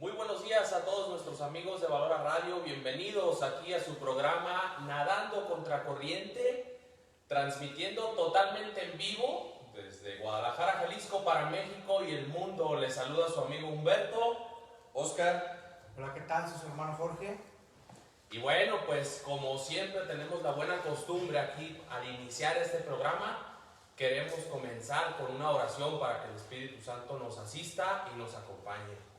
Muy buenos días a todos nuestros amigos de Valora Radio, bienvenidos aquí a su programa Nadando Contra Corriente, transmitiendo totalmente en vivo desde Guadalajara, Jalisco para México y el mundo. Les saluda su amigo Humberto, Oscar. Hola, ¿qué tal? Soy su hermano Jorge. Y bueno, pues como siempre tenemos la buena costumbre aquí al iniciar este programa, queremos comenzar con una oración para que el Espíritu Santo nos asista y nos acompañe.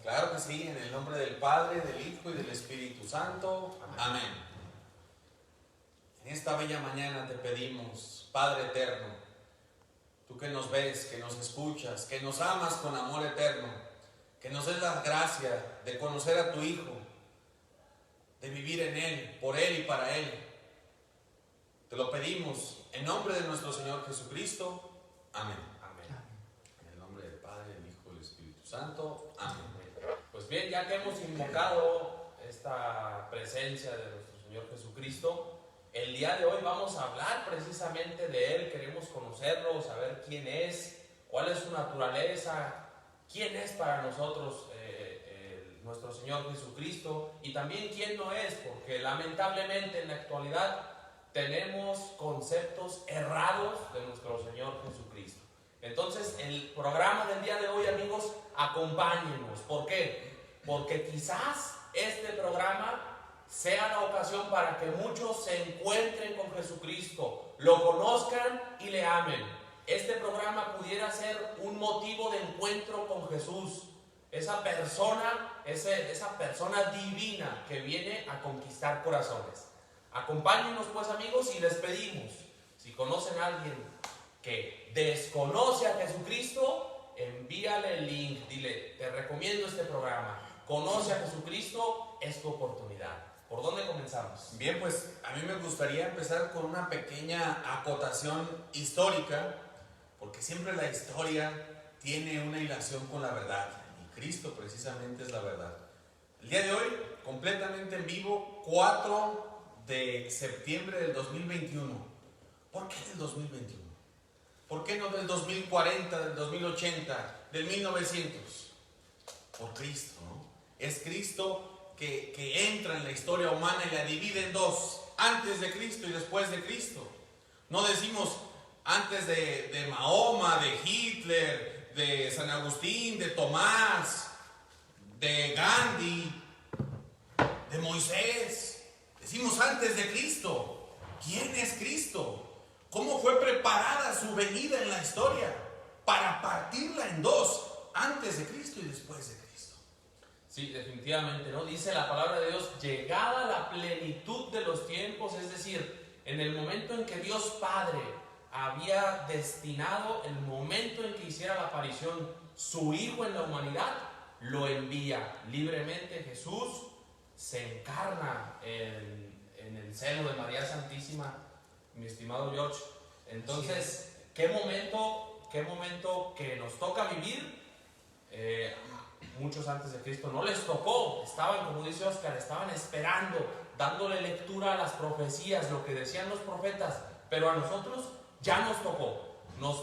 Claro que sí, en el nombre del Padre, del Hijo y del Espíritu Santo. Amén. En esta bella mañana te pedimos, Padre eterno, tú que nos ves, que nos escuchas, que nos amas con amor eterno, que nos des la gracia de conocer a tu Hijo, de vivir en Él, por Él y para Él. Te lo pedimos en nombre de nuestro Señor Jesucristo. Amén. Amén. En el nombre del Padre, del Hijo y del Espíritu Santo. Amén. Pues bien, ya que hemos invocado esta presencia de nuestro Señor Jesucristo, el día de hoy vamos a hablar precisamente de Él. Queremos conocerlo, saber quién es, cuál es su naturaleza, quién es para nosotros nuestro Señor Jesucristo y también quién no es, porque lamentablemente en la actualidad tenemos conceptos errados de nuestro Señor Jesucristo. Entonces, el programa del día de hoy, amigos, acompáñenos. ¿Por qué? Porque quizás este programa sea la ocasión para que muchos se encuentren con Jesucristo, lo conozcan y le amen. Este programa pudiera ser un motivo de encuentro con Jesús, esa persona divina que viene a conquistar corazones. Acompáñenos pues, amigos, y les pedimos, si conocen a alguien que desconoce a Jesucristo, envíale el link, dile, te recomiendo este programa, conoce a Jesucristo, es tu oportunidad. ¿Por dónde comenzamos? Bien, pues a mí me gustaría empezar con una pequeña acotación histórica, porque siempre la historia tiene una hilación con la verdad, y Cristo precisamente es la verdad. El día de hoy, completamente en vivo, 4 de septiembre del 2021. ¿Por qué del 2021? ¿Por qué no del 2040, del 2080, del 1900? Por Cristo, ¿no? Es Cristo que entra en la historia humana y la divide en dos, antes de Cristo y después de Cristo. No decimos antes de Mahoma, de Hitler, de San Agustín, de Tomás, de Gandhi, de Moisés. Decimos antes de Cristo. ¿Quién es Cristo? ¿Cómo fue preparada su venida en la historia para partirla en dos, antes de Cristo y después de Cristo? Sí, definitivamente, ¿no? Dice la palabra de Dios, llegada la plenitud de los tiempos, es decir, en el momento en que Dios Padre había destinado el momento en que hiciera la aparición su Hijo en la humanidad, lo envía libremente. Jesús se encarna en el seno de María Santísima, mi estimado George. Entonces, qué momento que nos toca vivir. Muchos antes de Cristo no les tocó, estaban, como dice Oscar, estaban esperando, dándole lectura a las profecías, lo que decían los profetas, pero a nosotros ya nos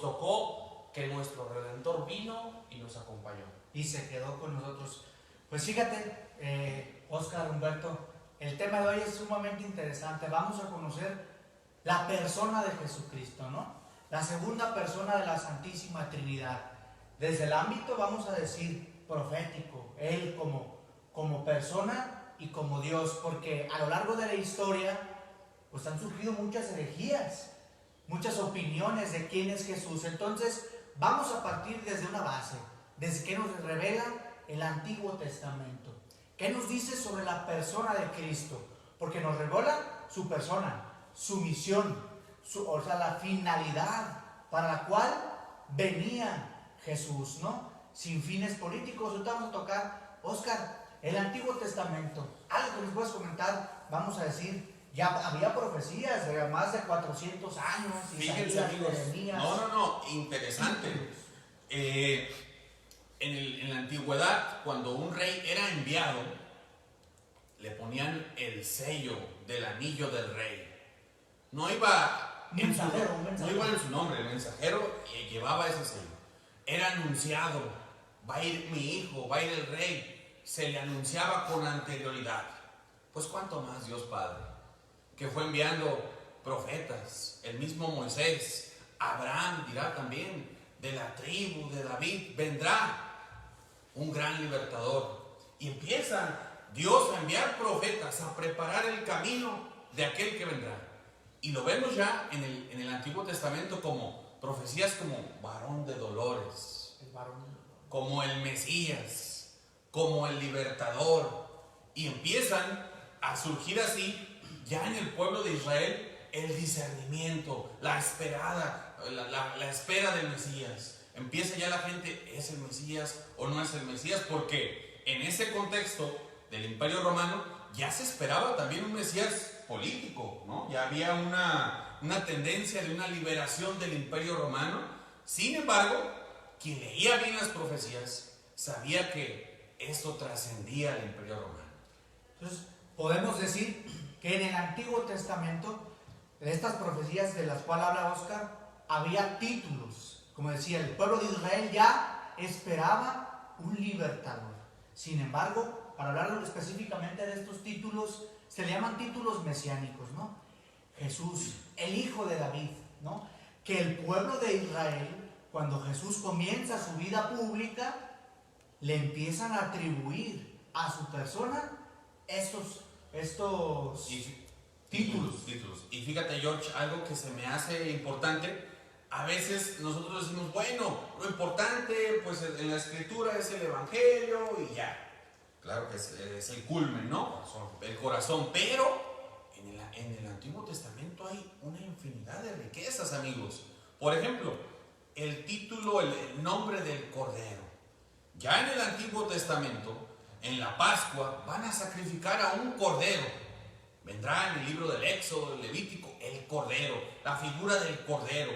tocó que nuestro Redentor vino y nos acompañó. Y se quedó con nosotros. Pues fíjate, Oscar, Humberto, el tema de hoy es sumamente interesante. Vamos a conocer la persona de Jesucristo, ¿no? La segunda persona de la Santísima Trinidad. Desde el ámbito, vamos a decir, profético, Él como persona y como Dios, porque a lo largo de la historia, pues han surgido muchas herejías, muchas opiniones de quién es Jesús. Entonces, vamos a partir desde una base, desde que nos revela el Antiguo Testamento. ¿Qué nos dice sobre la persona de Cristo? Porque nos revela su persona, su misión, o sea, la finalidad para la cual venía Jesús, ¿no? Sin fines políticos. Ahorita vamos a tocar, Oscar, el Antiguo Testamento. Algo que nos puedes comentar, vamos a decir, ya había profecías de más de 400 años. Fíjense, amigos, no, interesante. En la antigüedad, cuando un rey era enviado, le ponían el sello del anillo del rey. No iba en su nombre, el mensajero llevaba ese sello. Era anunciado, va a ir mi hijo, va a ir el rey. Se le anunciaba con anterioridad. Pues cuánto más Dios Padre, que fue enviando profetas, el mismo Moisés, Abraham dirá también, de la tribu de David vendrá un gran libertador. Y empieza Dios a enviar profetas, a preparar el camino de aquel que vendrá. Y lo vemos ya en el Antiguo Testamento como profecías como varón de dolores, como el Mesías, como el libertador. Y empiezan a surgir así ya en el pueblo de Israel el discernimiento, la espera del Mesías. Empieza ya la gente, ¿es el Mesías o no es el Mesías? Porque en ese contexto del Imperio Romano ya se esperaba también un Mesías político, ¿no? Ya había una tendencia de una liberación del Imperio Romano. Sin embargo, quien leía bien las profecías sabía que esto trascendía al Imperio Romano. Entonces, podemos decir que en el Antiguo Testamento, de estas profecías de las cuales habla Oscar, había títulos. Como decía, el pueblo de Israel ya esperaba un libertador. Sin embargo, para hablar específicamente de estos títulos, se le llaman títulos mesiánicos, ¿no? Jesús, el hijo de David, ¿no? Que el pueblo de Israel, cuando Jesús comienza su vida pública, le empiezan a atribuir a su persona estos títulos. Y fíjate, George, algo que se me hace importante, a veces nosotros decimos, bueno, lo importante pues en la escritura es el evangelio y ya. Claro que es el culmen, ¿no? El corazón. Pero en el Antiguo Testamento hay una infinidad de riquezas, amigos. Por ejemplo, el título, el nombre del Cordero. Ya en el Antiguo Testamento, en la Pascua, van a sacrificar a un Cordero. Vendrá en el libro del Éxodo, del Levítico, el Cordero, la figura del Cordero.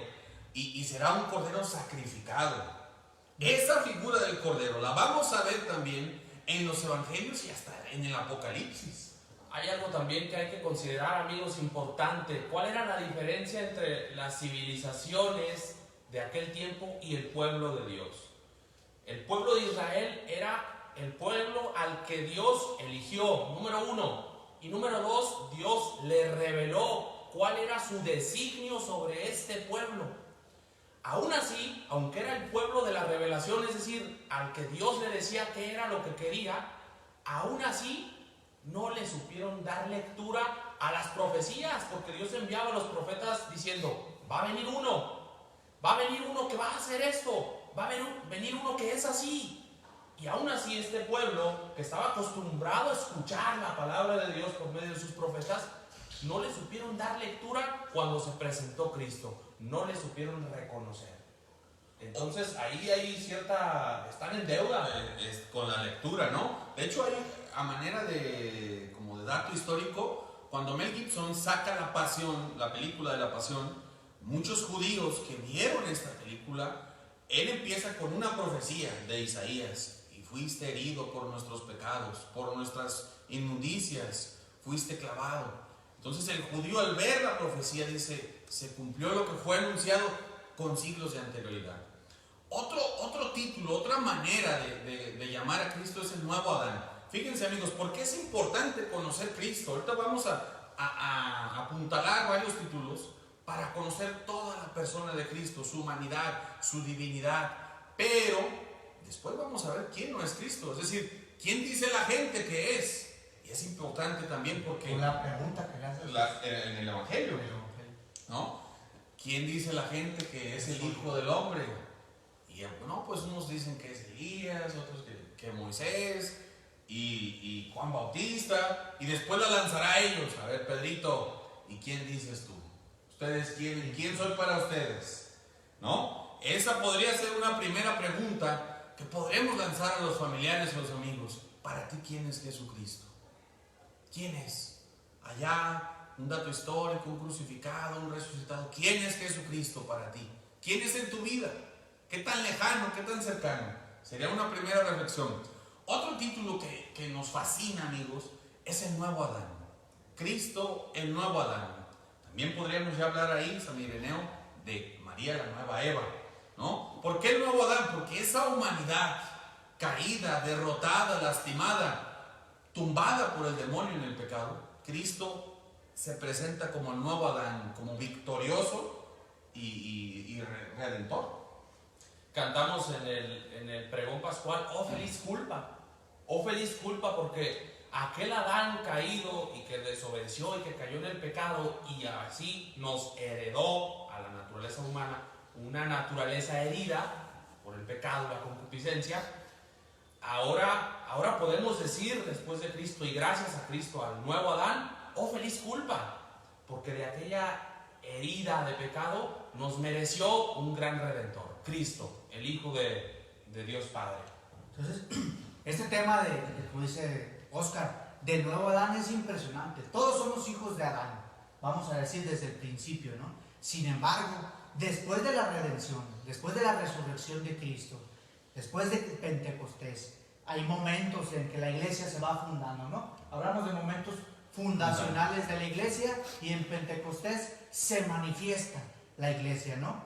Y será un Cordero sacrificado. Esa figura del Cordero la vamos a ver también en los Evangelios y hasta en el Apocalipsis. Hay algo también que hay que considerar, amigos, importante. ¿Cuál era la diferencia entre las civilizaciones de aquel tiempo y el pueblo de Dios? El pueblo de Israel era el pueblo al que Dios eligió, número uno. Y número dos, Dios le reveló cuál era su designio sobre este pueblo. Aún así, aunque era el pueblo de la revelación, es decir, al que Dios le decía que era lo que quería, aún así no le supieron dar lectura a las profecías, porque Dios enviaba a los profetas diciendo, va a venir uno que va a hacer esto, va a venir uno que es así. Y aún así este pueblo, que estaba acostumbrado a escuchar la palabra de Dios por medio de sus profetas, no le supieron dar lectura cuando se presentó Cristo. No le supieron reconocer. Entonces ahí hay están en deuda con la lectura, ¿no? De hecho, hay a manera de dato histórico, cuando Mel Gibson saca La Pasión, la película de La Pasión, muchos judíos que vieron esta película, él empieza con una profecía de Isaías: y fuiste herido por nuestros pecados, por nuestras inmundicias, fuiste clavado. Entonces el judío, al ver la profecía, dice, se cumplió lo que fue anunciado con siglos de anterioridad. Otro título, otra manera de llamar a Cristo es el nuevo Adán. Fíjense, amigos, ¿por qué es importante conocer Cristo? Ahorita vamos a apuntalar varios títulos para conocer toda la persona de Cristo, su humanidad, su divinidad. Pero después vamos a ver quién no es Cristo, es decir, quién dice la gente que es. Y es importante también porque la pregunta que le haces en el Evangelio, ¿no? ¿Quién dice la gente que es el Hijo del Hombre? Y no, pues unos dicen que es Elías, otros que Moisés y Juan Bautista, y después la lanzará a ellos. A ver, Pedrito, ¿y quién dices tú? ¿Ustedes quién? ¿Quién soy para ustedes? ¿No? Esa podría ser una primera pregunta que podremos lanzar a los familiares y a los amigos. ¿Para ti quién es Jesucristo? ¿Quién es? Allá, un dato histórico, un crucificado, un resucitado. ¿Quién es Jesucristo para ti? ¿Quién es en tu vida? ¿Qué tan lejano, qué tan cercano? Sería una primera reflexión. Otro título que nos fascina, amigos, es el nuevo Adán. Cristo, el nuevo Adán. También podríamos ya hablar ahí, San Ireneo, de María, la nueva Eva, ¿no? ¿Por qué el nuevo Adán? Porque esa humanidad caída, derrotada, lastimada, tumbada por el demonio en el pecado, Cristo se presenta como el nuevo Adán, como victorioso y redentor. Cantamos en el pregón pascual, oh feliz culpa, porque aquel Adán caído y que desobedeció y que cayó en el pecado y así nos heredó a la naturaleza humana una naturaleza herida por el pecado, la concupiscencia. Ahora podemos decir, después de Cristo y gracias a Cristo, al nuevo Adán, oh feliz culpa, porque de aquella herida de pecado nos mereció un gran redentor, Cristo, el Hijo de Dios Padre. Entonces, este tema como dice Oscar, de nuevo Adán es impresionante. Todos somos hijos de Adán, vamos a decir desde el principio, ¿no? Sin embargo, después de la redención, después de la resurrección de Cristo, después de Pentecostés, hay momentos en que la iglesia se va fundando, ¿no? Hablamos de momentos fundacionales de la iglesia y en Pentecostés se manifiesta la iglesia, ¿no?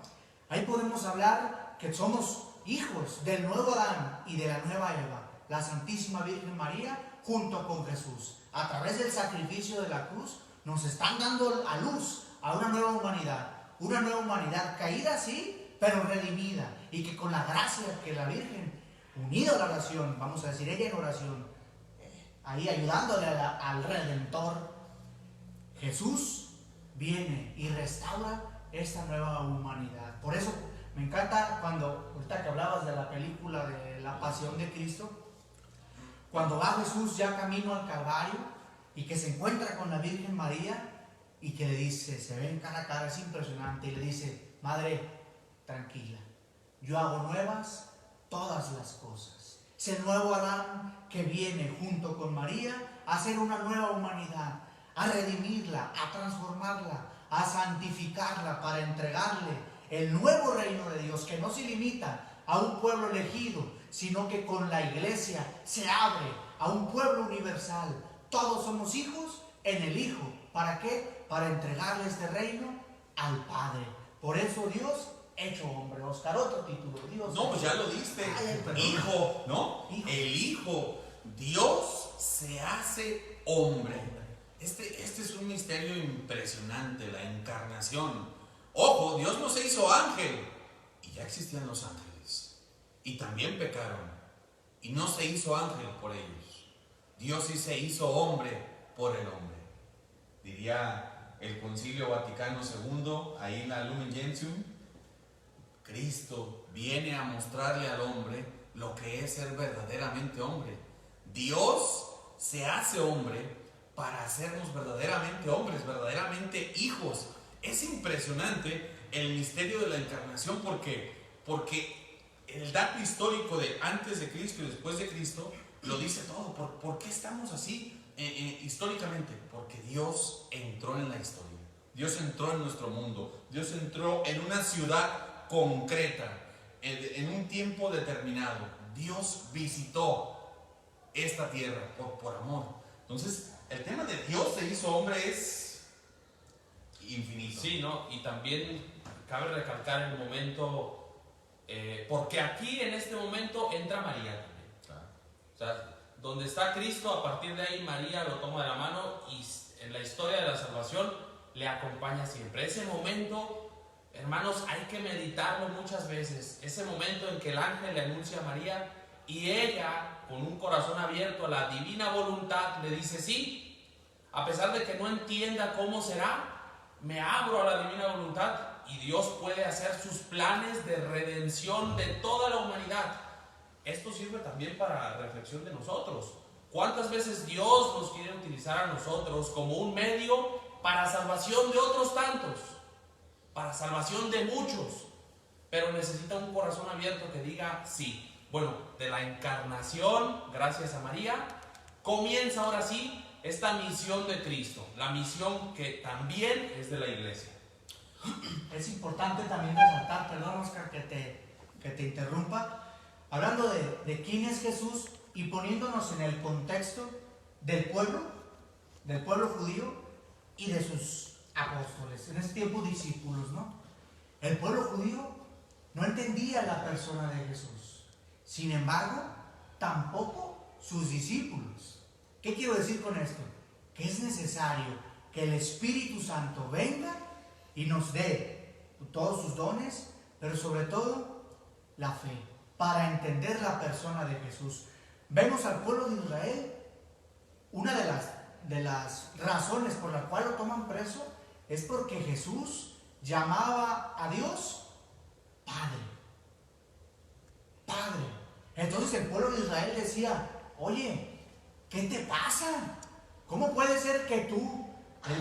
Ahí podemos hablar que somos hijos del nuevo Adán y de la nueva Eva, la Santísima Virgen María junto con Jesús. A través del sacrificio de la cruz nos están dando a luz a una nueva humanidad caída, sí, pero redimida, y que con la gracia que la Virgen, unida a la oración, vamos a decir ella en oración, ahí ayudándole al Redentor, Jesús viene y restaura esta nueva humanidad. Por eso me encanta cuando, ahorita que hablabas de la película de la Pasión de Cristo, cuando va Jesús ya camino al Calvario y que se encuentra con la Virgen María y que le dice, se ven cara a cara, es impresionante, y le dice, Madre, tranquila, yo hago nuevas todas las cosas. Es el nuevo Adán que viene junto con María a hacer una nueva humanidad, a redimirla, a transformarla, a santificarla para entregarle el nuevo reino de Dios, que no se limita a un pueblo elegido, sino que con la iglesia se abre a un pueblo universal. Todos somos hijos en el Hijo. ¿Para qué? Para entregarle este reino al Padre. Por eso Dios hecho hombre. Oscar, otro título. Dios. No, pues ya lo diste. Hijo, ¿no? Hijo. El Hijo. Dios se hace hombre. Este es un misterio impresionante, la encarnación. Ojo, Dios no se hizo ángel. Y ya existían los ángeles. Y también pecaron. Y no se hizo ángel por ellos. Dios sí se hizo hombre por el hombre. Diría el Concilio Vaticano II, ahí en la Lumen Gentium, Cristo viene a mostrarle al hombre lo que es ser verdaderamente hombre. Dios se hace hombre para hacernos verdaderamente hombres, verdaderamente hijos. Es impresionante el misterio de la encarnación porque el dato histórico de antes de Cristo y después de Cristo lo dice todo. ¿Por qué estamos así históricamente? Porque Dios entró en la historia. Dios entró en nuestro mundo. Dios entró en una ciudad concreta, en un tiempo determinado. Dios visitó esta tierra por amor. Entonces, el tema de Dios se hizo hombre es infinito. Sí, ¿no? Y también cabe recalcar el momento, porque aquí en este momento entra María también. Claro. O sea, donde está Cristo, a partir de ahí María lo toma de la mano y en la historia de la salvación le acompaña siempre. Ese momento, hermanos, hay que meditarlo muchas veces. Ese momento en que el ángel le anuncia a María y ella, con un corazón abierto a la divina voluntad, le dice sí, a pesar de que no entienda cómo será, me abro a la divina voluntad y Dios puede hacer sus planes de redención de toda la humanidad. Esto sirve también para reflexión de nosotros. ¿Cuántas veces Dios nos quiere utilizar a nosotros como un medio para salvación de otros tantos? Para salvación de muchos. Pero necesita un corazón abierto que diga sí. Bueno, de la encarnación, gracias a María, comienza ahora sí esta misión de Cristo. La misión que también es de la iglesia. Es importante también resaltar, perdón Oscar que te interrumpa, hablando de quién es Jesús y poniéndonos en el contexto del pueblo judío y de sus apóstoles, en ese tiempo discípulos, ¿no? El pueblo judío no entendía la persona de Jesús. Sin embargo, tampoco sus discípulos. ¿Qué quiero decir con esto? Que es necesario que el Espíritu Santo venga y nos dé todos sus dones, pero sobre todo la fe, para entender la persona de Jesús. Vemos al pueblo de Israel, una de las razones por la cual lo toman preso es porque Jesús llamaba a Dios Padre. Padre. Entonces el pueblo de Israel decía, oye, ¿qué te pasa? ¿Cómo puede ser que tú,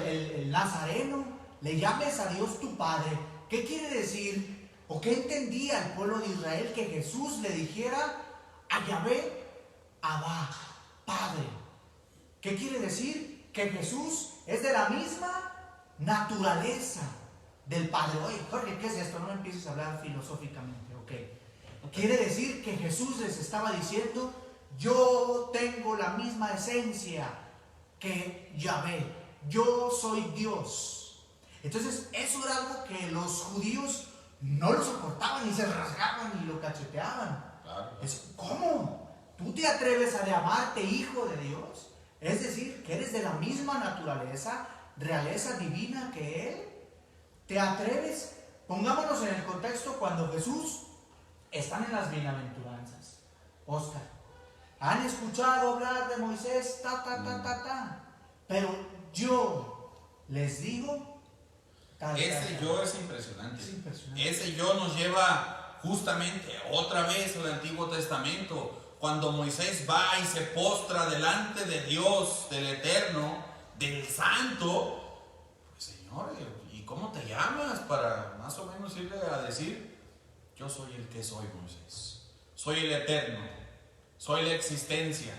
el nazareno, le llames a Dios tu Padre? ¿Qué quiere decir? ¿O qué entendía el pueblo de Israel que Jesús le dijera a Yahvé, Abba, Padre? ¿Qué quiere decir? Que Jesús es de la misma naturaleza del Padre. Oye, Jorge, ¿qué es esto? No me empieces a hablar filosóficamente, ¿ok? Quiere decir que Jesús les estaba diciendo, yo tengo la misma esencia que Yahvé, yo soy Dios. Entonces, eso era algo que los judíos no lo soportaban y se rasgaban y lo cacheteaban. Claro. ¿Cómo? ¿Tú te atreves a llamarte hijo de Dios? Es decir, que eres de la misma naturaleza, realeza divina que Él. ¿Te atreves? Pongámonos en el contexto cuando Jesús están en las bienaventuranzas. Oscar, han escuchado hablar de Moisés, pero yo les digo, ese yo es impresionante. Es impresionante. Ese yo nos lleva justamente otra vez al Antiguo Testamento, cuando Moisés va y se postra delante de Dios, del Eterno, del Santo. Pues, Señor, ¿y cómo te llamas? Para más o menos irle a decir, yo soy el que soy, Moisés. Soy el Eterno, soy la existencia,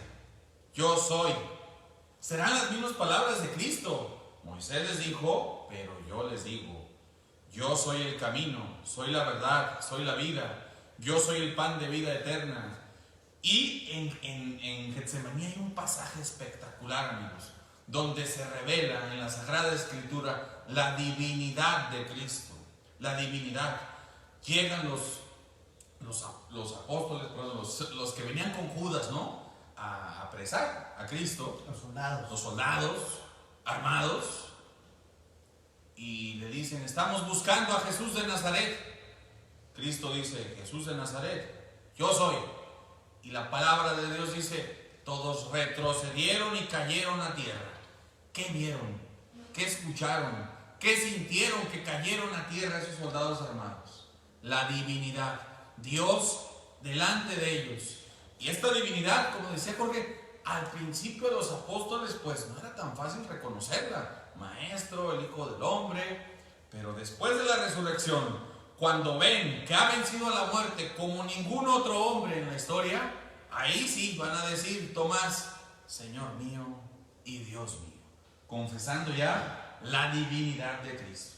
yo soy. Serán las mismas palabras de Cristo. Moisés les dijo, pero yo les digo, yo soy el camino, soy la verdad, soy la vida, yo soy el pan de vida eterna. Y en Getsemaní hay un pasaje espectacular, amigos, donde se revela en la Sagrada Escritura la divinidad de Cristo, la divinidad. Llegan los apóstoles, los que venían con Judas, ¿no? A apresar a Cristo, los soldados armados, y le dicen, estamos buscando a Jesús de Nazaret. Cristo dice, Jesús de Nazaret, yo soy. Y la palabra de Dios dice, todos retrocedieron y cayeron a tierra. ¿Qué vieron? ¿Qué escucharon? ¿Qué sintieron que cayeron a tierra esos soldados armados? La divinidad, Dios delante de ellos. Y esta divinidad, como decía Jorge, al principio de los apóstoles pues no era tan fácil reconocerla. Maestro, el Hijo del Hombre. Pero después de la resurrección, cuando ven que ha vencido a la muerte como ningún otro hombre en la historia, ahí sí van a decir, Tomás, Señor mío y Dios mío, confesando ya la divinidad de Cristo.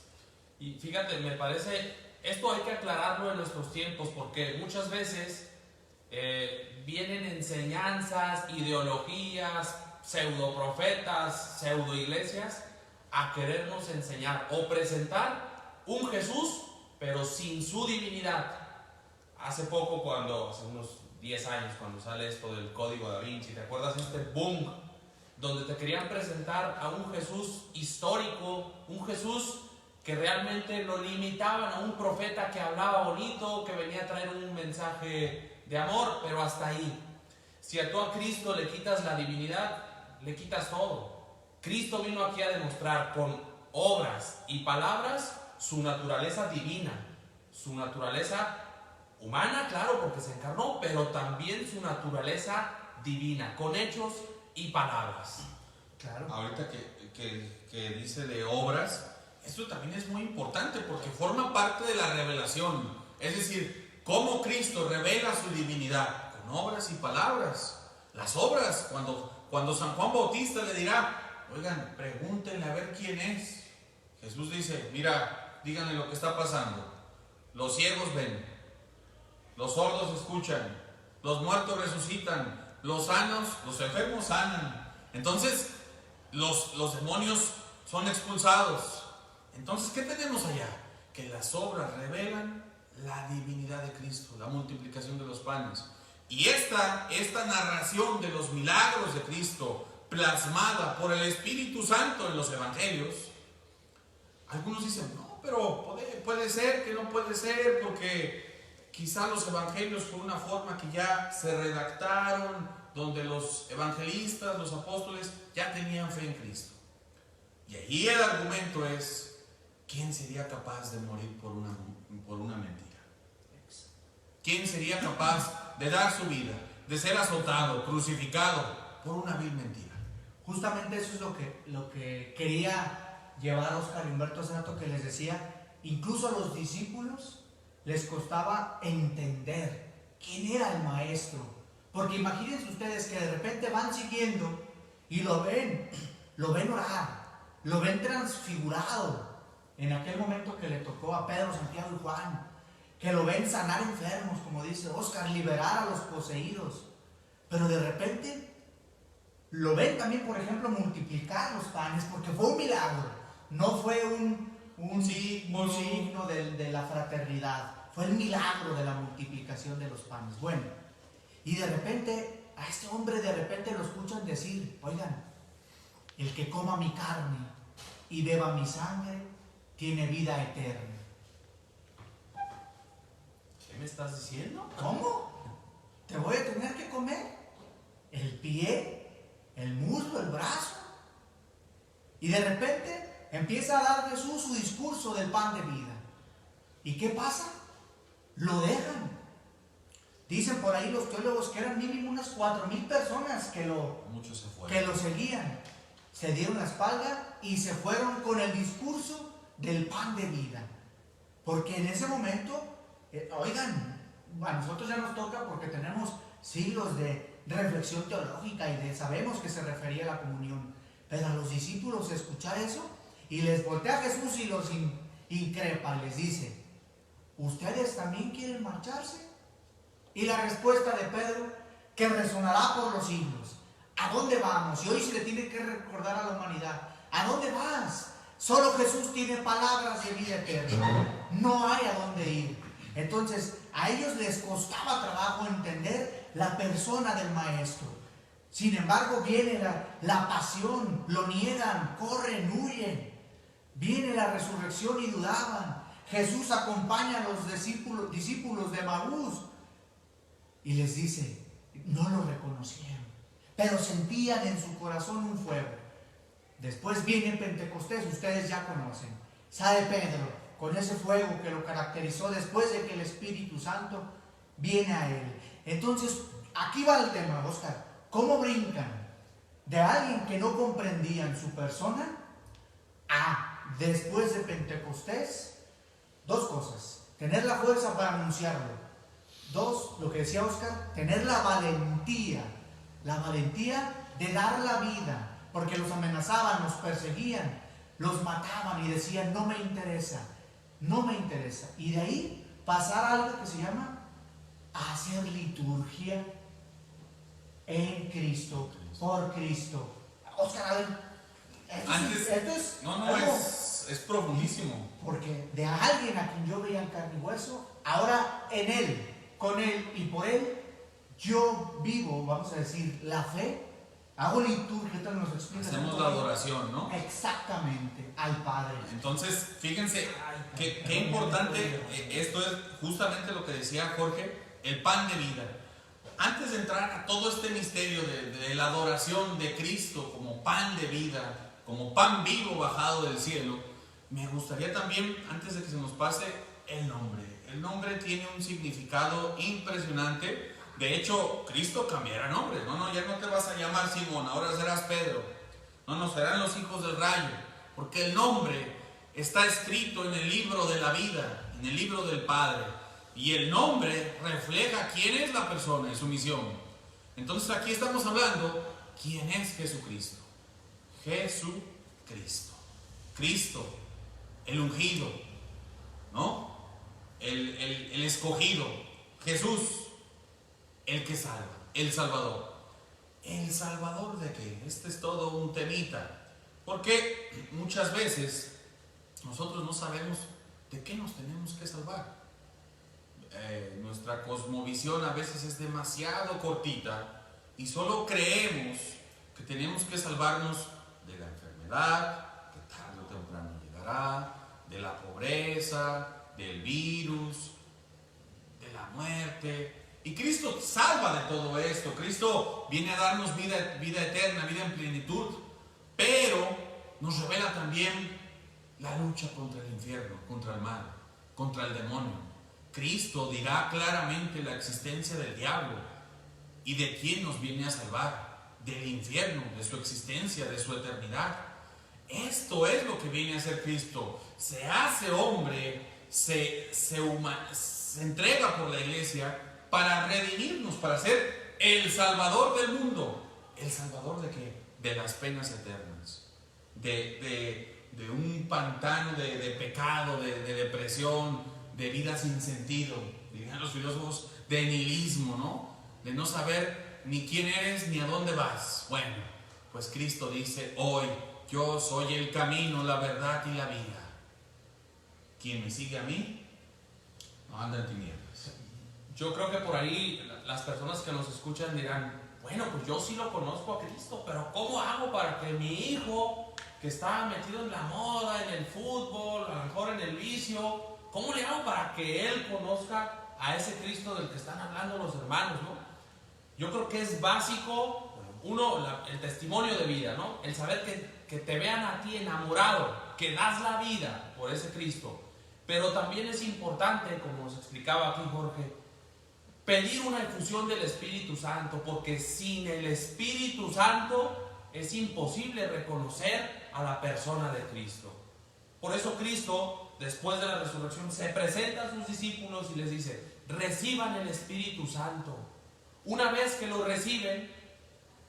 Y fíjate, me parece, esto hay que aclararlo en nuestros tiempos, porque muchas veces vienen enseñanzas, ideologías, pseudoprofetas, pseudoiglesias a querernos enseñar o presentar un Jesús pero sin su divinidad. Hace poco, hace unos 10 años, cuando sale esto del Código Da Vinci, ¿te acuerdas este boom? Donde te querían presentar a un Jesús histórico, un Jesús que realmente lo limitaban a un profeta que hablaba bonito, que venía a traer un mensaje de amor, pero hasta ahí. Si a tú a Cristo le quitas la divinidad, le quitas todo. Cristo vino aquí a demostrar con obras y palabras su naturaleza divina, su naturaleza humana, claro, porque se encarnó, pero también su naturaleza divina, con hechos y palabras. Claro. Ahorita que dice de obras, esto también es muy importante porque forma parte de la revelación. Es decir, cómo Cristo revela su divinidad, con obras y palabras. Las obras, cuando San Juan Bautista le dirá, oigan, pregúntenle a ver quién es. Jesús dice, mira, díganle lo que está pasando. Los ciegos ven, los sordos escuchan, los muertos resucitan, los sanos, los enfermos sanan. Entonces, los demonios son expulsados. Entonces, ¿qué tenemos allá? Que las obras revelan la divinidad de Cristo, la multiplicación de los panes. Y esta narración de los milagros de Cristo, plasmada por el Espíritu Santo en los evangelios, algunos dicen, no, pero puede ser que no puede ser, porque quizá los evangelios fue una forma que ya se redactaron, donde los evangelistas, los apóstoles, ya tenían fe en Cristo. Y ahí el argumento es, ¿quién sería capaz de morir por una mentira? ¿Quién sería capaz de dar su vida, de ser azotado, crucificado por una vil mentira? Justamente eso es lo que quería llevar Oscar y Humberto hace rato, que les decía, incluso a los discípulos les costaba entender quién era el maestro. Porque imagínense ustedes que de repente van siguiendo y lo ven orar, lo ven transfigurado en aquel momento que le tocó a Pedro, Santiago y Juan, que lo ven sanar enfermos, como dice Oscar, liberar a los poseídos, pero de repente lo ven también, por ejemplo, multiplicar los panes, porque fue un milagro, no fue un signo de la fraternidad, fue el milagro de la multiplicación de los panes. Bueno, y de repente a este hombre de repente lo escuchan decir, oigan, el que coma mi carne y beba mi sangre tiene vida eterna. ¿Qué me estás diciendo? ¿Cómo? ¿Te voy a tener que comer el pie, el muslo, el brazo? Y de repente empieza a dar Jesús su discurso del pan de vida. ¿Y qué pasa? Lo dejan. Dicen por ahí los teólogos que eran mínimo unas 4,000 personas que lo seguían. Se dieron la espalda y se fueron con el discurso del pan de vida. Porque en ese momento, oigan, a nosotros ya nos toca porque tenemos siglos de reflexión teológica y sabemos que se refería a la comunión. Pero a los discípulos escuchar eso y les voltea Jesús y los increpa, les dice, ¿ustedes también quieren marcharse? Y la respuesta de Pedro, que resonará por los siglos, ¿a dónde vamos? Y hoy se le tiene que recordar a la humanidad, ¿a dónde vas? Solo Jesús tiene palabras de vida eterna, no hay a dónde ir. Entonces a ellos les costaba trabajo entender la persona del maestro. Sin embargo viene la pasión, lo niegan, corren, huyen. Viene la resurrección y dudaban. Jesús acompaña a los discípulos de Maús y les dice, no lo reconocieron, pero sentían en su corazón un fuego. Después viene Pentecostés, ustedes ya conocen. Sale Pedro con ese fuego que lo caracterizó después de que el Espíritu Santo viene a él. Entonces, aquí va el tema, Oscar. ¿Cómo brincan de alguien que no comprendían su persona a, después de Pentecostés, dos cosas? Tener la fuerza para anunciarlo. Dos, lo que decía Oscar, tener la valentía de dar la vida, porque los amenazaban, los perseguían, los mataban y decían, no me interesa. Y de ahí pasar a algo que se llama hacer liturgia en Cristo, por Cristo. Oscar, a ver, es profundísimo. Porque de alguien a quien yo veía en carne y hueso, ahora en él, con él y por él, yo vivo, vamos a decir, la fe, hago liturgia, esto nos explica. Hacemos la adoración, ¿no? Exactamente, al Padre. Entonces, fíjense qué importante, esto es justamente lo que decía Jorge, el pan de vida. Antes de entrar a todo este misterio de la adoración de Cristo como pan de vida, como pan vivo bajado del cielo, me gustaría también, antes de que se nos pase, el nombre. El nombre tiene un significado impresionante. De hecho, Cristo cambiará nombre. Ya no te vas a llamar Simón, ahora serás Pedro. Serán los hijos del rayo. Porque el nombre está escrito en el libro de la vida, en el libro del Padre. Y el nombre refleja quién es la persona y su misión. Entonces aquí estamos hablando, ¿quién es Jesucristo? Jesucristo. Cristo, el ungido, ¿no? El escogido. Jesús, el que salva, el Salvador. ¿El Salvador de qué? Este es todo un temita. Porque muchas veces nosotros no sabemos de qué nos tenemos que salvar. nuestra cosmovisión a veces es demasiado cortita y solo creemos que tenemos que salvarnos de la enfermedad, que tarde o temprano llegará, de la pobreza, del virus, de la muerte. Y Cristo salva de todo esto. Cristo viene a darnos vida eterna, vida en plenitud, pero nos revela también la lucha contra el infierno, contra el mal, contra el demonio. Cristo dirá claramente la existencia del diablo y de quién nos viene a salvar: del infierno, de su existencia, de su eternidad. Esto es lo que viene a hacer Cristo. Se hace hombre, se entrega por la iglesia para redimirnos, para ser el Salvador del mundo. ¿El Salvador de qué? De las penas eternas, de un pantano de pecado, de depresión, de vida sin sentido, dirían los filósofos, de nihilismo, ¿no? De no saber ni quién eres ni a dónde vas. Bueno, pues Cristo dice hoy: yo soy el camino, la verdad y la vida. Quien me sigue a mí no anda en tinieblas. Yo creo que por ahí las personas que nos escuchan dirán: bueno, pues yo sí lo conozco a Cristo, pero ¿cómo hago para que mi hijo, que está metido en la moda, en el fútbol, a lo mejor en el vicio, cómo le hago para que él conozca a ese Cristo del que están hablando los hermanos, ¿no? Yo creo que es básico, el testimonio de vida, ¿no? El saber que te vean a ti enamorado, que das la vida por ese Cristo. Pero también es importante, como nos explicaba aquí Jorge, pedir una infusión del Espíritu Santo, porque sin el Espíritu Santo es imposible reconocer a la persona de Cristo. Por eso Cristo, después de la resurrección, se presenta a sus discípulos y les dice: reciban el Espíritu Santo. Una vez que lo reciben,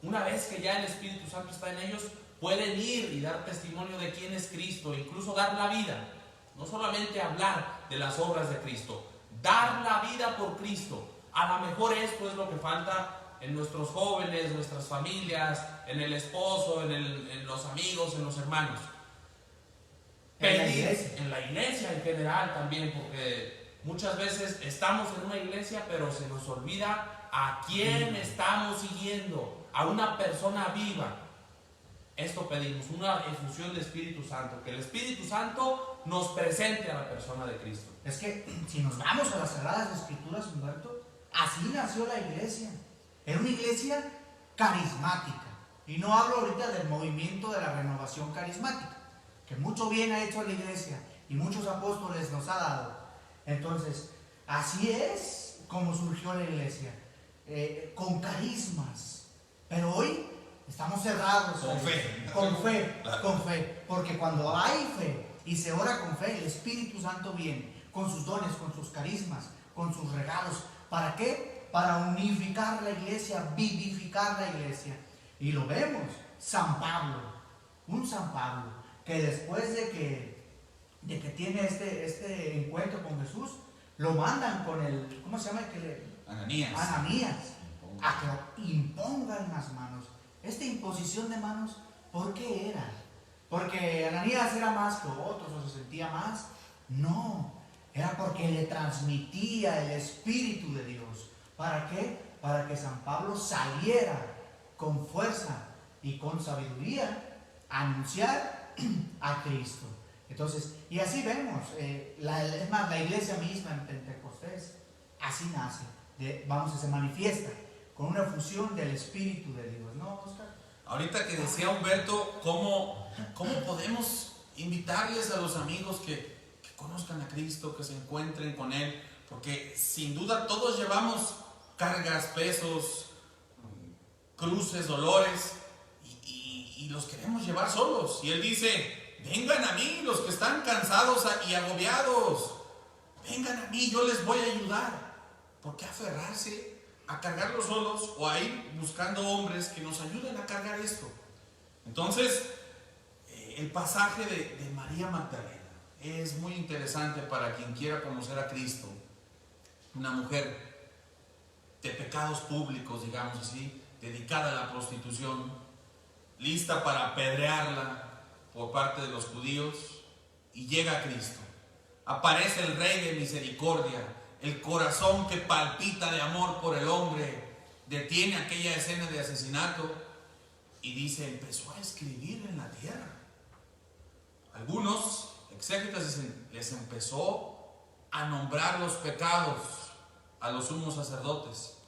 una vez que ya el Espíritu Santo está en ellos, pueden ir y dar testimonio de quién es Cristo, incluso dar la vida. No solamente hablar de las obras de Cristo, dar la vida por Cristo. A lo mejor esto es lo que falta en nuestros jóvenes, nuestras familias, en el esposo, en los amigos, en los hermanos. Pedir en la iglesia en general también, porque muchas veces estamos en una iglesia, pero se nos olvida a quién estamos siguiendo, a una persona viva. Esto pedimos, una efusión de Espíritu Santo, que el Espíritu Santo nos presente a la persona de Cristo. Es que si nos vamos a las Sagradas Escrituras, Humberto, así nació la iglesia. Era una iglesia carismática. Y no hablo ahorita del movimiento de la renovación carismática, que mucho bien ha hecho la iglesia y muchos apóstoles nos ha dado. Entonces, así es como surgió la iglesia, con carismas. Pero hoy estamos cerrados. Con fe. Con fe, Claro. con fe. Porque cuando hay fe y se ora con fe, el Espíritu Santo viene con sus dones, con sus carismas, con sus regalos. ¿Para qué? Para unificar la iglesia, vivificar la iglesia. Y lo vemos. San Pablo, un San Pablo, que después de que tiene este encuentro con Jesús, lo mandan con el, ¿cómo se llama? Ananías. A que lo impongan las manos. Esta imposición de manos, ¿por qué era? ¿Porque Ananías era más que otros o se sentía más? No, era porque le transmitía el Espíritu de Dios. ¿Para qué? Para que San Pablo saliera con fuerza y con sabiduría a anunciar a Cristo. Entonces, y así vemos, es más, la iglesia misma en Pentecostés, así nace, se manifiesta con una fusión del Espíritu de Dios, ¿no, Oscar? Ahorita que decía Humberto, ¿cómo podemos invitarles a los amigos que conozcan a Cristo, que se encuentren con Él? Porque sin duda todos llevamos cargas, pesos, cruces, dolores, y los queremos llevar solos. Y Él dice: vengan a mí los que están cansados y agobiados, vengan a mí, yo les voy a ayudar. ¿Por qué aferrarse a cargarlos solos o a ir buscando hombres que nos ayuden a cargar esto? Entonces, el pasaje de María Magdalena es muy interesante para quien quiera conocer a Cristo. Una mujer de pecados públicos, digamos así, dedicada a la prostitución, lista para apedrearla por parte de los judíos, y llega a Cristo. Aparece el Rey de Misericordia, el corazón que palpita de amor por el hombre, detiene aquella escena de asesinato y dice, empezó a escribir en la tierra. Algunos exégetas les empezó a nombrar los pecados a los sumos sacerdotes.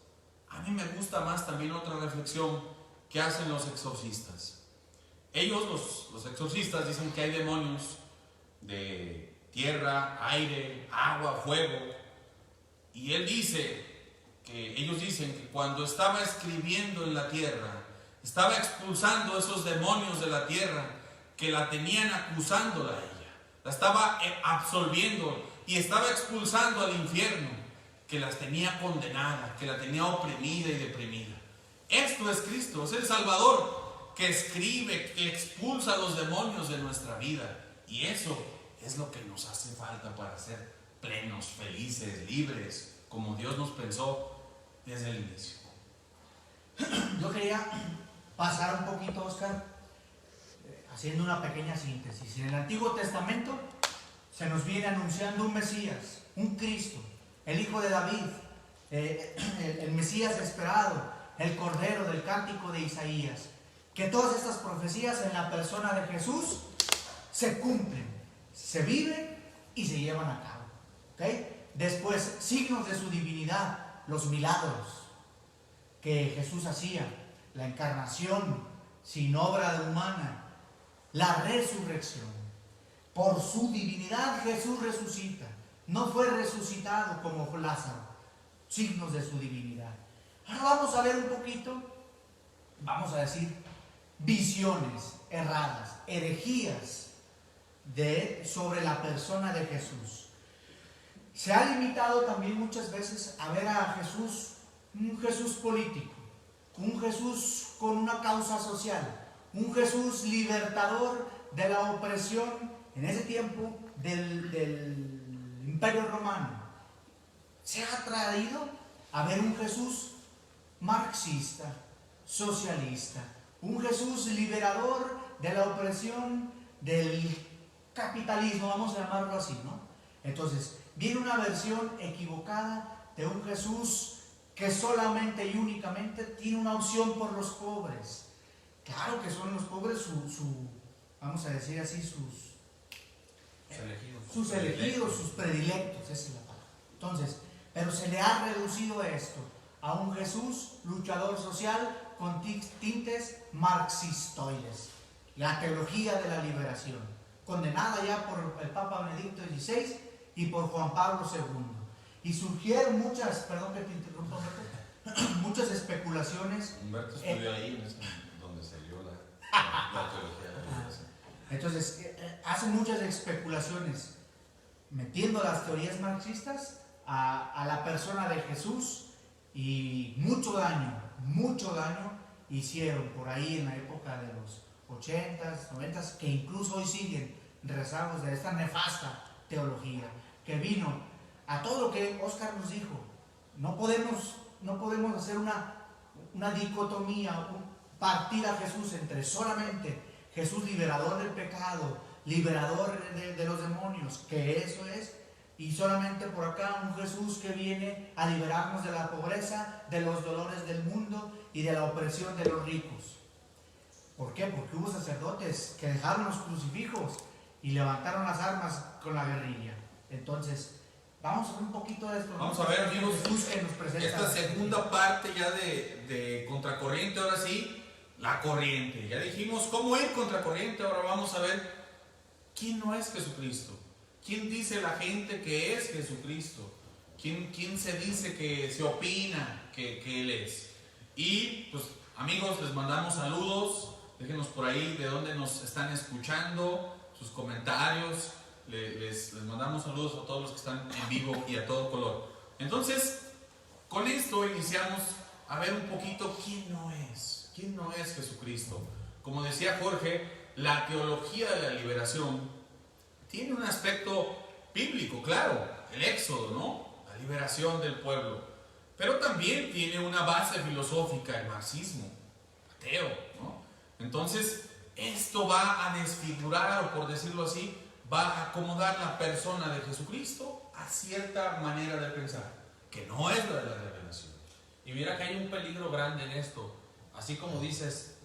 A mí me gusta más también otra reflexión que hacen los exorcistas. Ellos, los exorcistas, dicen que hay demonios de tierra, aire, agua, fuego. Y ellos dicen que cuando estaba escribiendo en la tierra, estaba expulsando esos demonios de la tierra que la tenían acusándola a ella. La estaba absolviendo y estaba expulsando al infierno que las tenía condenada, que la tenía oprimida y deprimida. Esto es Cristo, es el Salvador que escribe, que expulsa a los demonios de nuestra vida. Y eso es lo que nos hace falta para ser plenos, felices, libres, como Dios nos pensó desde el inicio. Yo quería pasar un poquito, Oscar, haciendo una pequeña síntesis. En el Antiguo Testamento se nos viene anunciando un Mesías, un Cristo, el Hijo de David, el Mesías esperado, el Cordero del Cántico de Isaías. Que todas estas profecías en la persona de Jesús se cumplen, se viven y se llevan a cabo. ¿Okay? Después, signos de su divinidad, los milagros que Jesús hacía, la encarnación sin obra humana, la resurrección. Por su divinidad Jesús resucita. No fue resucitado como Lázaro. Signos de su divinidad. Ahora vamos a ver un poquito, vamos a decir, visiones erradas, herejías sobre la persona de Jesús. Se ha limitado también muchas veces a ver a Jesús, un Jesús político, un Jesús con una causa social, un Jesús libertador de la opresión en ese tiempo del Imperio Romano. Se ha traído a ver un Jesús marxista, socialista, un Jesús liberador de la opresión del capitalismo, vamos a llamarlo así, ¿no? Entonces, viene una versión equivocada de un Jesús que solamente y únicamente tiene una opción por los pobres. Claro que son los pobres vamos a decir así, sus elegidos, sus predilectos, esa es la palabra. Entonces, pero se le ha reducido esto a un Jesús luchador social con tintes marxistoides. La teología de la liberación, condenada ya por el Papa Benedicto XVI y por Juan Pablo II. Y surgieron muchas, perdón que te interrumpa, muchas especulaciones. Humberto estudió ahí, donde salió la teología de la liberación. Entonces, hacen muchas especulaciones, metiendo las teorías marxistas a la persona de Jesús, y mucho daño hicieron por ahí en la época de los 80s, 90s, que incluso hoy siguen rezagos de esta nefasta teología, que vino a todo lo que Oscar nos dijo. No podemos hacer una dicotomía, partir a Jesús entre solamente Jesús liberador del pecado, liberador de los demonios, que eso es, y solamente por acá un Jesús que viene a liberarnos de la pobreza, de los dolores del mundo y de la opresión de los ricos. ¿Por qué? Porque hubo sacerdotes que dejaron los crucifijos y levantaron las armas con la guerrilla. Entonces, vamos a ver un poquito de esto. Vamos a ver, amigos, Jesús que nos presenta esta segunda parte ya de contracorriente. Ahora sí, la corriente. Ya dijimos cómo ir contracorriente. Ahora vamos a ver quién no es Jesucristo. ¿Quién dice la gente que es Jesucristo? ¿Quién se dice que se opina que Él es? Y pues amigos, les mandamos saludos. Déjenos por ahí de dónde nos están escuchando, sus comentarios. Les mandamos saludos a todos los que están en vivo y a todo color. Entonces, con esto iniciamos a ver un poquito quién no es Jesucristo. Como decía Jorge, la teología de la liberación tiene un aspecto bíblico, claro, el éxodo, ¿no? La liberación del pueblo. Pero también tiene una base filosófica, el marxismo, ateo, ¿no? Entonces, esto va a desfigurar, o por decirlo así, va a acomodar la persona de Jesucristo a cierta manera de pensar, que no es la de la revelación. Y mira que hay un peligro grande en esto. Así como dices,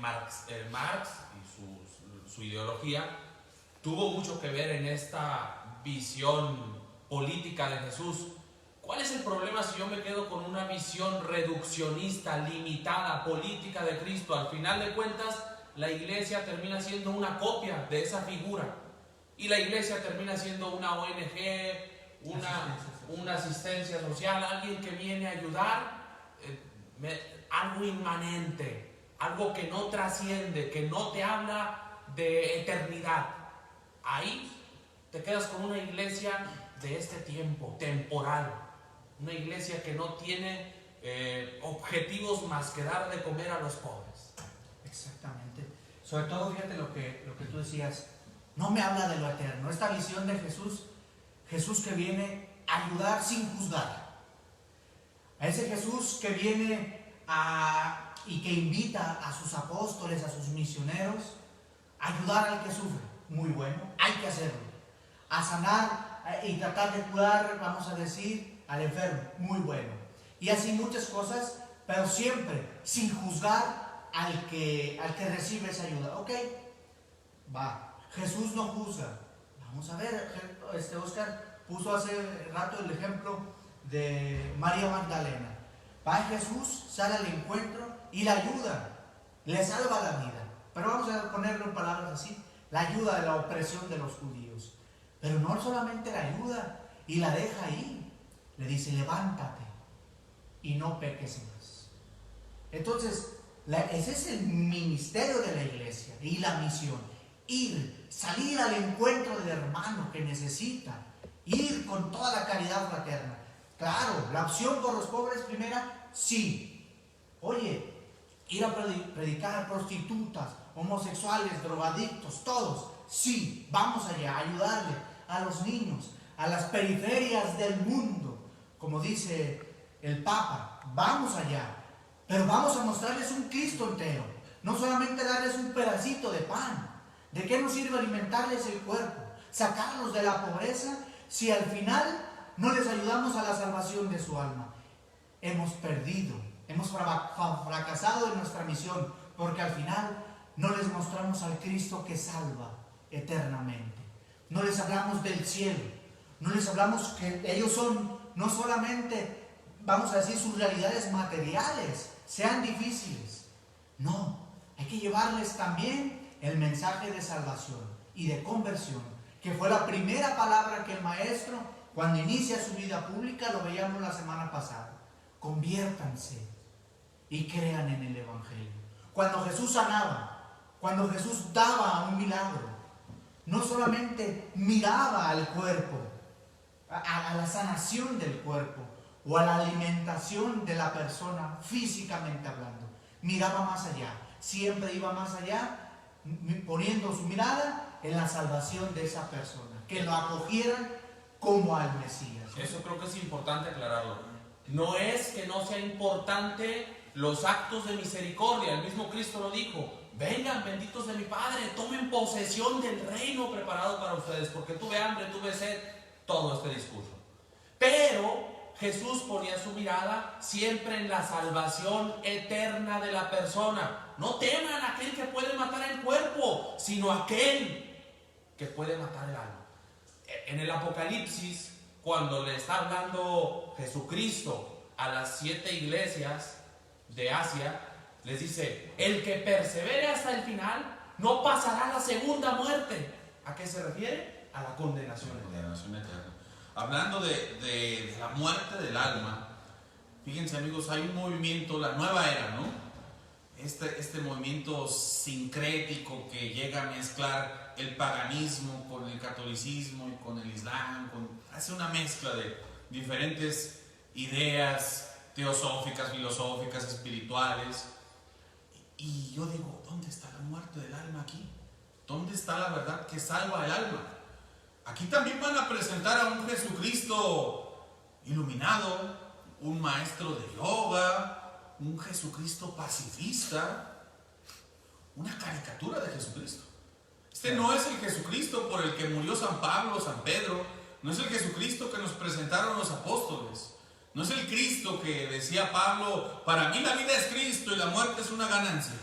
Marx y su ideología tuvo mucho que ver en esta visión política de Jesús. ¿Cuál es el problema si yo me quedo con una visión reduccionista, limitada, política de Cristo? Al final de cuentas, la iglesia termina siendo una copia de esa figura. Y la iglesia termina siendo una ONG, una asistencia social, alguien que viene a ayudar, algo inmanente, algo que no trasciende, que no te habla de eternidad. Ahí te quedas con una iglesia de este tiempo, temporal. Una iglesia que no tiene objetivos más que dar de comer a los pobres. Exactamente. Sobre todo, fíjate lo que tú decías, no me habla de lo eterno. Esta visión de Jesús, Jesús que viene a ayudar sin juzgar. A ese Jesús que viene y que invita a sus apóstoles, a sus misioneros, a ayudar al que sufre. Muy bueno, hay que hacerlo. A sanar y tratar de curar, vamos a decir, al enfermo. Muy bueno. Y así muchas cosas, pero siempre sin juzgar al que recibe esa ayuda. Ok, va. Jesús no juzga. Vamos a ver, Oscar puso hace rato el ejemplo de María Magdalena. Va Jesús, sale al encuentro y la ayuda, le salva la vida. Pero vamos a ponerlo en palabras así, la ayuda de la opresión de los judíos. Pero no solamente la ayuda y la deja ahí, le dice levántate y no peques más. Entonces, ese es el ministerio de la iglesia y la misión. Salir al encuentro del hermano que necesita, ir con toda la caridad fraterna. Claro, la opción por los pobres primera, sí. Oye, ir a predicar a prostitutas, homosexuales, drogadictos, todos, sí, vamos allá, a ayudarle a los niños, a las periferias del mundo, como dice el Papa, vamos allá, pero vamos a mostrarles un Cristo entero, no solamente darles un pedacito de pan. ¿De qué nos sirve alimentarles el cuerpo, sacarlos de la pobreza, si al final no les ayudamos a la salvación de su alma? Hemos perdido, hemos fracasado en nuestra misión, porque al final no les mostramos al Cristo que salva eternamente. No les hablamos del cielo, no les hablamos que ellos son no solamente, vamos a decir, sus realidades materiales, sean difíciles. No, hay que llevarles también el mensaje de salvación y de conversión, que fue la primera palabra que el maestro, cuando inicia su vida pública, lo veíamos la semana pasada. Conviértanse y crean en el Evangelio. Cuando Jesús sanaba, cuando Jesús daba un milagro, no solamente miraba al cuerpo, a la sanación del cuerpo o a la alimentación de la persona físicamente hablando, miraba más allá, siempre iba más allá, poniendo su mirada en la salvación de esa persona, que lo acogieran como al Mesías. Eso creo que es importante aclararlo. No es que no sea importante los actos de misericordia, el mismo Cristo lo dijo: vengan, benditos de mi Padre, tomen posesión del reino preparado para ustedes, porque tuve hambre, tuve sed, todo este discurso. Pero Jesús ponía su mirada siempre en la salvación eterna de la persona. No teman a aquel que puede matar el cuerpo, sino a aquel que puede matar el alma. En el Apocalipsis, cuando le está hablando Jesucristo a las 7 iglesias de Asia, les dice: el que persevere hasta el final no pasará la segunda muerte. ¿A qué se refiere? A la condenación eterna. Hablando de la muerte del alma, fíjense amigos, hay un movimiento, la nueva era, ¿no? Este movimiento sincrético que llega a mezclar el paganismo con el catolicismo y con el islam, hace una mezcla de diferentes ideas teosóficas, filosóficas, espirituales. Y yo digo, ¿dónde está la muerte del alma aquí? ¿Dónde está la verdad que salva el alma? Aquí también van a presentar a un Jesucristo iluminado, un maestro de yoga, un Jesucristo pacifista, una caricatura de Jesucristo. Este no es el Jesucristo por el que murió San Pablo, San Pedro, No es el Jesucristo que nos presentaron los apóstoles. No es el Cristo que decía Pablo, para mí la vida es Cristo y la muerte es una ganancia.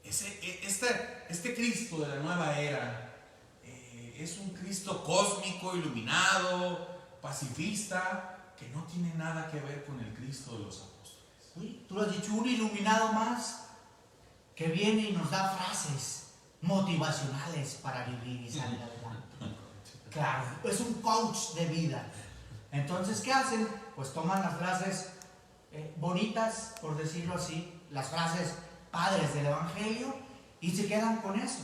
Este Cristo de la nueva era es un Cristo cósmico, iluminado, pacifista, que no tiene nada que ver con el Cristo de los apóstoles. Sí, tú lo has dicho, un iluminado más que viene y nos da frases motivacionales para vivir y salir adelante. Claro, es un coach de vida. Entonces, ¿qué hacen? Pues toman las frases bonitas, por decirlo así, las frases padres del Evangelio y se quedan con eso.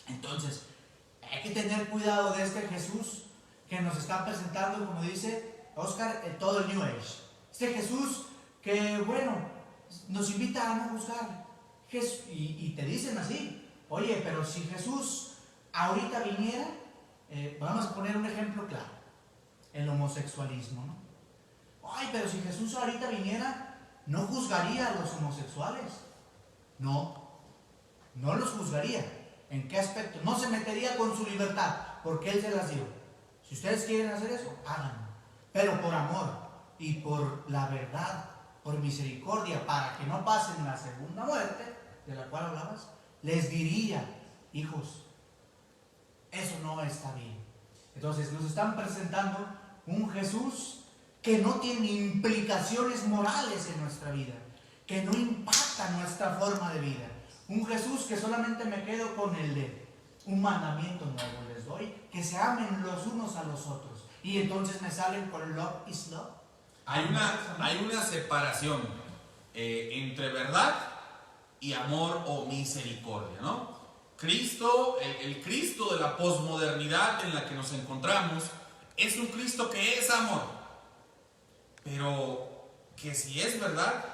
Entonces, hay que tener cuidado de este Jesús que nos está presentando, como dice Oscar, todo el New Age. Este Jesús que, bueno, nos invita a no juzgar. Y te dicen así, oye, pero si Jesús ahorita viniera, vamos a poner un ejemplo claro, el homosexualismo, ¿no? Ay, pero si Jesús ahorita viniera, no juzgaría a los homosexuales. No los juzgaría. ¿En qué aspecto? No se metería con su libertad, porque Él se las dio. Si ustedes quieren hacer eso, háganlo. Pero por amor y por la verdad, por misericordia, para que no pasen la segunda muerte, de la cual hablabas, les diría, hijos, eso no está bien. Entonces nos están presentando un Jesús que no tiene implicaciones morales en nuestra vida, que no impacta nuestra forma de vida. Un Jesús que solamente me quedo con el de un mandamiento nuevo les doy, que se amen los unos a los otros. Y entonces me salen con love is love. Hay una separación entre verdad y amor o misericordia, ¿no? Cristo, el Cristo de la posmodernidad en la que nos encontramos, es un Cristo que es amor, pero que si es verdad,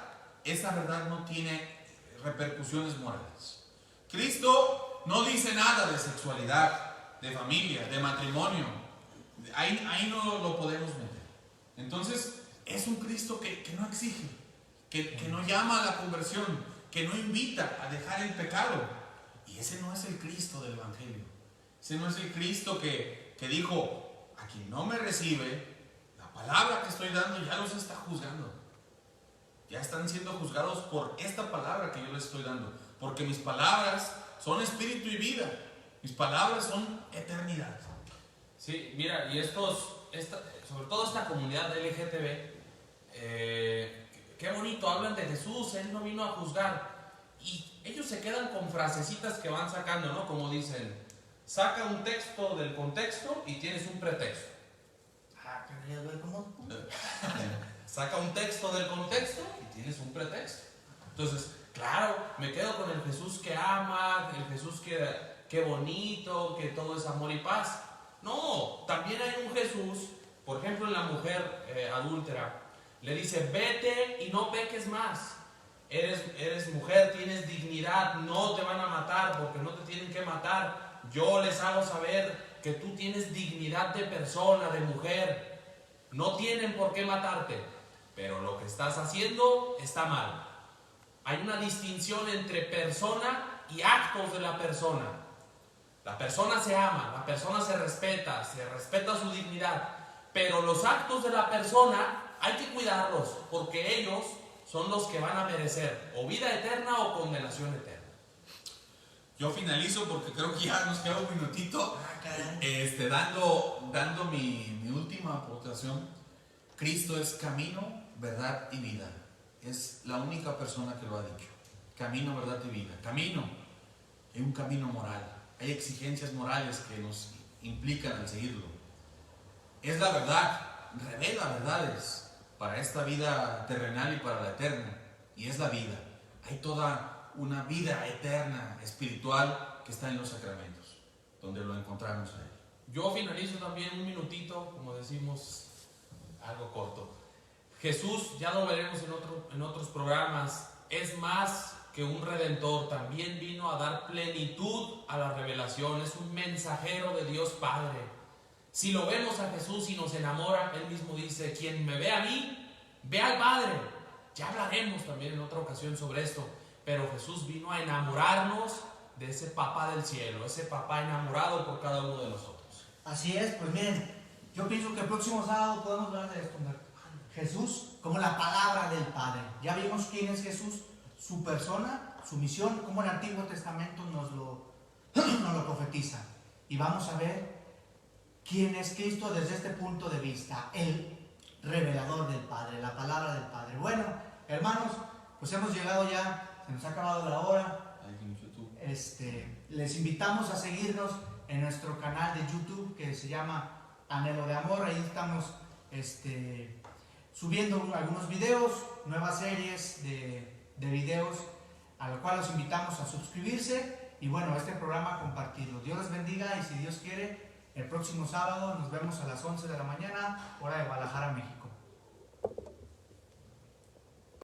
esa verdad no tiene repercusiones morales. Cristo no dice nada de sexualidad, de familia, de matrimonio. Ahí no lo podemos meter. Entonces, es un Cristo que no exige, que no llama a la conversión, que no invita a dejar el pecado. Y ese no es el Cristo del Evangelio. Ese no es el Cristo que dijo, a quien no me recibe, la palabra que estoy dando ya los está juzgando. Ya están siendo juzgados por esta palabra que yo les estoy dando. Porque mis palabras son espíritu y vida. Mis palabras son eternidad. Sí, mira, y sobre todo esta comunidad LGTB, qué bonito, hablan de Jesús, Él no vino a juzgar. Y ellos se quedan con frasecitas que van sacando, ¿no? Como dicen, saca un texto del contexto y tienes un pretexto. ¿Cómo? Saca un texto del contexto y tienes un pretexto. Entonces, claro, me quedo con el Jesús que ama, el Jesús que bonito, que todo es amor y paz. No, también hay un Jesús, por ejemplo, en la mujer adúltera, le dice, vete y no peques más. Eres mujer, tienes dignidad, no te van a matar porque no te tienen que matar. Yo les hago saber que tú tienes dignidad de persona, de mujer. No tienen por qué matarte, pero lo que estás haciendo está mal. Hay una distinción entre persona y actos de la persona. La persona se ama, la persona se respeta su dignidad, pero los actos de la persona hay que cuidarlos porque ellos son los que van a merecer o vida eterna o condenación eterna. Yo finalizo porque creo que ya nos queda un minutito. Dando mi última aportación. Cristo es camino, verdad y vida. Es la única persona que lo ha dicho. Camino, verdad y vida. Camino, hay un camino moral. Hay exigencias morales que nos implican al seguirlo. Es la verdad, revela verdades para esta vida terrenal y para la eterna. Y es la vida. Hay toda una vida eterna, espiritual, que está en los sacramentos, donde lo encontramos ahí. Yo finalizo también un minutito, como decimos, algo corto. Jesús, ya lo veremos en otros programas, es más que un redentor, también vino a dar plenitud a la revelación, es un mensajero de Dios Padre. Si lo vemos a Jesús y nos enamora, Él mismo dice, quien me ve a mí, ve al Padre. Ya hablaremos también en otra ocasión sobre esto, pero Jesús vino a enamorarnos de ese papá del cielo, ese papá enamorado por cada uno de nosotros. Así es, pues miren, yo pienso que el próximo sábado podemos hablar de esto, Humberto. Jesús como la palabra del Padre. Ya vimos quién es Jesús, su persona, su misión, como el Antiguo Testamento nos lo profetiza. Y vamos a ver quién es Cristo desde este punto de vista, el revelador del Padre, la palabra del Padre. Bueno, hermanos, pues hemos llegado ya, se nos ha acabado la hora. Les invitamos a seguirnos en nuestro canal de YouTube que se llama Anhelo de Amor. Ahí estamos subiendo algunos videos, nuevas series de videos, a lo cual los invitamos a suscribirse y bueno, este programa a compartirlo. Dios les bendiga y si Dios quiere, el próximo sábado nos vemos a las 11 de la mañana, hora de Guadalajara, México.